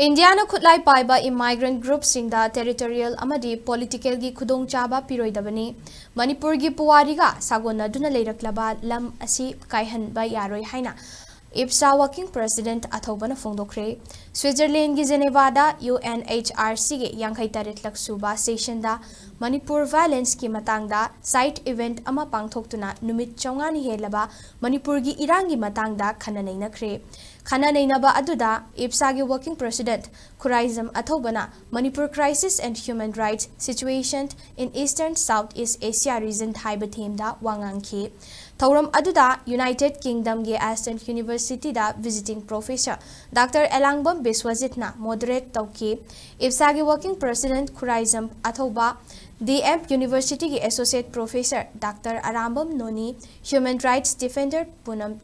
Indiana khutlai paiba immigrant group singda territorial amadi political gi khudong chaba piroidabani Manipur gi puwari ga sagona duna leiraklaba lam asi kaihan ba yaroi haina IPSA working president Athouba na Phongdokhre Switzerland gi Geneva da UNHRC gi yankhai taret laksuba session da Manipur violence ki matangda site event ama pangthoktuna numit chawngani helaba Manipur gi irang gi matangda khananai nakhre khananai naba aduda IPSA gi working president Khuraijam Athouba na Manipur crisis and human rights situation in eastern southeast Asia region haiba theme da wangangki Thauram aduda United Kingdom ge Aston University da visiting professor Dr. Elangbam Biswajitna moderate tauki IPSA ge working president Khuraijam Athouba DM University ge associate professor Dr. Arambam Noni human rights defender Punam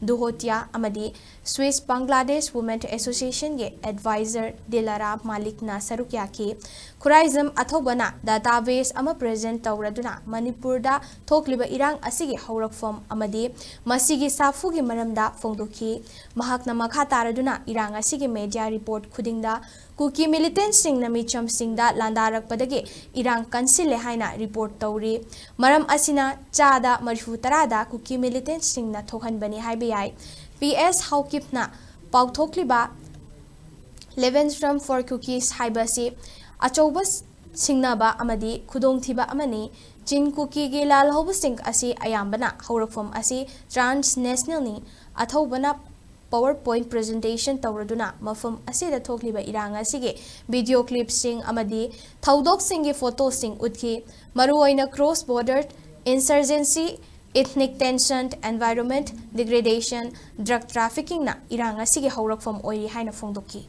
Duhotia amadi Swiss Bangladesh Women Association ge advisor Dilara Malik na sarukya ki Khuraijam Athouba na database ama present tawraduna Manipur da thokliba irang asigi haurakfom amadi masigi safu gi maramda phongdoki mahakna makha taraduna irang asigi media report khudingda kuki militant sing na Meepham sing da landarak padagi irang kansile haina report tawri maram asina chada marfu tarada kuki militant sing na thokhan bani haibe yai PS Haukipna Pauthokliba 11 from 4 cookies haibasi Achobas Singnaba Amadi Kudong Tiba Amani Jin Cookie Gilal Hobusting Asi Ayambana Horofom Asi Transnational Ni Athoubana PowerPoint presentation Tauraduna Mafum Asi the Tokliba Iranga Sige video clips sing Amadi Taudok Singi photo sing Utki Maruoina cross border insurgency ethnic tension, environment degradation, drug trafficking na iranga sige haurak from oiri haina phongdoki